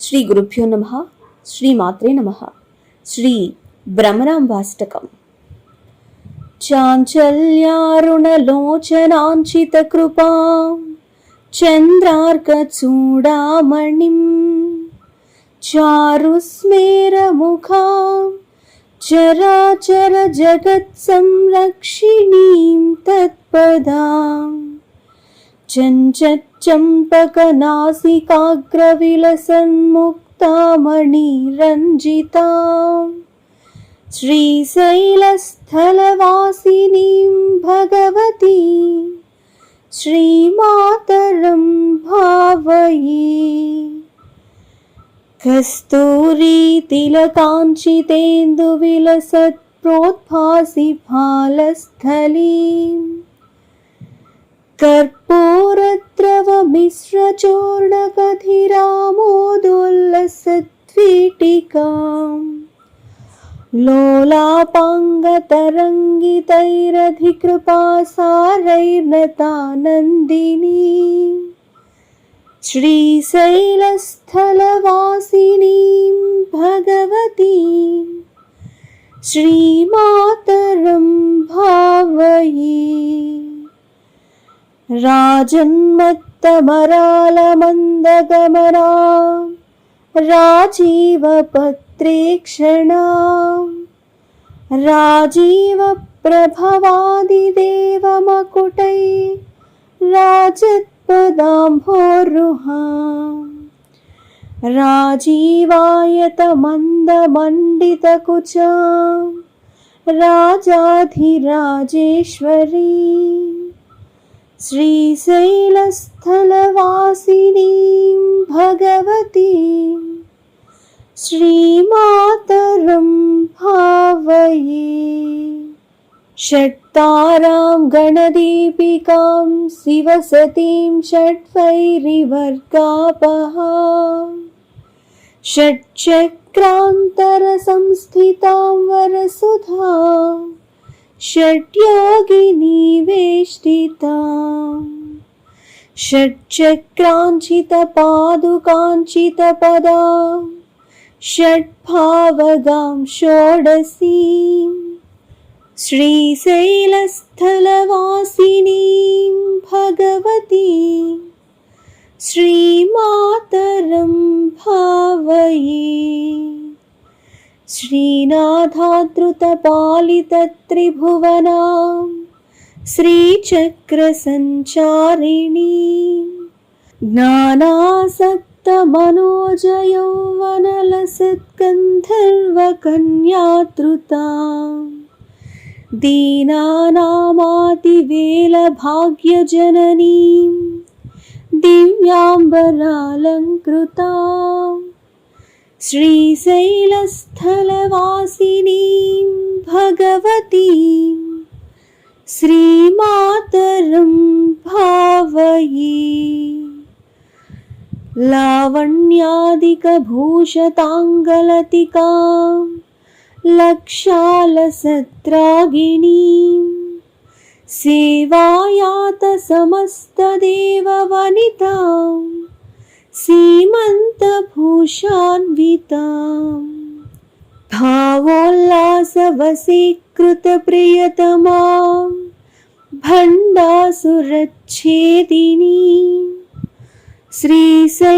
శ్రీ గురుభ్యో నమః. శ్రీ మాత్రే నమః. శ్రీ భ్రమరాంబాష్టకం. చాంచల్యారుణలోచనాంచిత కృపాం చంద్రార్కచూడామణిం చారుస్మేరముఖాం చరాచర జగత్ సంరక్షిణీం తత్పదాం చంచచ్చంపకనాసికాగ్రవిలసన్ముక్తామణిరంజితాం శ్రీశైలస్థలవాసినీం భగవతీ శ్రీమాతరం భావయే. కస్తూరీతిలకాంచితేందువిలసత్ప్రోద్భాసి ఫాలస్థలీం कर्पूरद्रवमिश्रचूर्णकधिरामोदोल्लसद्वीटिकां लोलापाङ्गतरङ्गितैरधिकृपासारैर्नतानन्दिनीं श्रीशैलस्थलवासिनीं भगवतीं श्रीमातरं भावये. राजन्मत्तमरालमन्दगमनां राजीवपत्रेक्षणां राजीवप्रभवादिदेवमकुटै राजत्पदाम्भोरुहां राजीवायतमन्दमण्डितकुचां राजाधिराजेश्वरी श्रीशैलस्थलवासिनीं भगवतीं श्रीमातरं भावये. षट्तारां गणदीपिकां शिवसतीं षट्वैरिवर्गापहां षट्चक्रान्तरसंस्थितां वरसुधां षट्योगिनीवेष्टितां षट्चक्राञ्चितपादुकाञ्चितपदां षट्भावगां षोडशीं श्रीशैलस्थलवासिनीं भगवतीं श्रीमातरं भावये. श्रीनाथादृतपालितत्रिभुवनां श्रीचक्रसञ्चारिणीं ज्ञानासक्तमनोजयौवनलसत्कन्धर्वकन्यातृतां दीनानामातिवेलभाग्यजननीं दिव्याम्बरालङ्कृतां श्रीशैलस्थलवासिनीं भगवतीं श्रीमातरं भावये. लावण्यादिकभूषताङ्गलतिकां लक्षालसत्रागिणीं सेवायातसमस्तदेववनितां सीमन्तभूषान्वितां भावोल्लासवशीकृतप्रियतमां भण्डासुरच्छेदिनीं श्रीशैलस्थलवासिनीं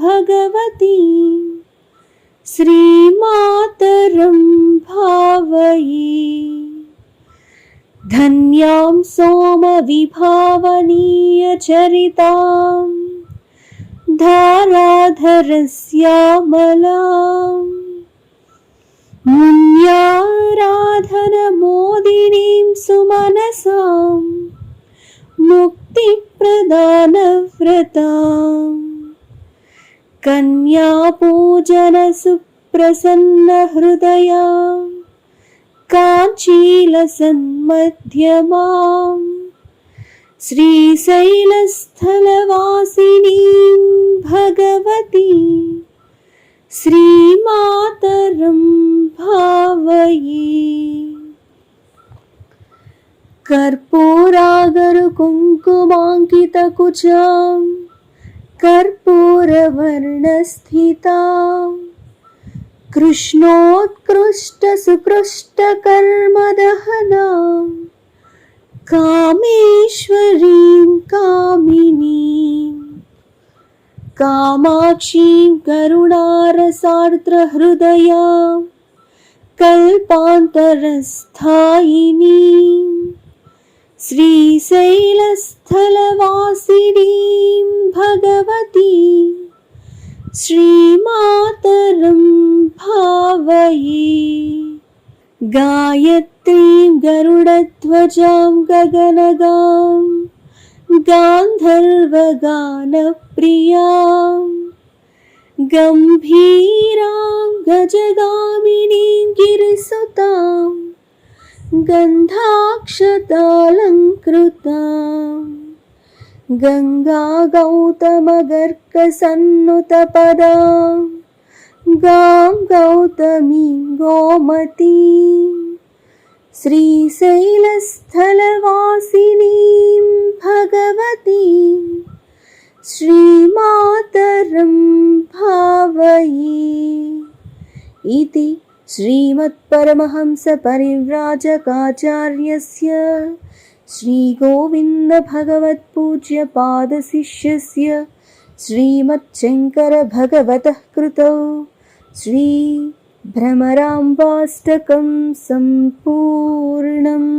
भगवतीं श्रीमातरं भावये. धन्यां सोमविभावनीयचरितां धाराधरस्यामलां मुन्याराधनमोदिनीं सुमनसां मुक्तिप्रदानव्रतां कन्यापूजनसुप्रसन्नहृदयां काञ्चीलसन्मध्यमां श्रीशैलस्थलवासिनीं भगवतीं श्रीमातरं भावये. कर्पूरागरुकुङ्कुमाङ्कितकुचां कर्पूरवर्णस्थिता कृष्णोत्कृष्टसुकृष्टकर्मदहना कामेश्वरीं कामिनीं कामाक्षीं करुणारसार्द्रहृदयां कल्पान्तरस्थायिनीं श्रीशैलस्थलवासिनीं भगवती श्रीमातरं भावये। गायत्रीं गरुडध्वजां गगनगां गान्धर्वगानप्रियां गम्भीरां गजगामिनीं गिरिसुतां गन्धाक्षतालङ्कृतां गङ्गागौतमगर्कसन्नुतपदां गां गौतमीं गोमतीं श्रीशैलस्थलवासिनीं भगवतीं श्रीमातरं भावये। इति श्रीमत्परमहंसपरिव्राजकाचार्यस्य श्रीगोविन्दभगवत्पूज्यपादशिष्यस्य श्रीमच्छङ्करभगवतः कृतौ श्रीभ्रमराम्बाष्टकं सम्पूर्णम्।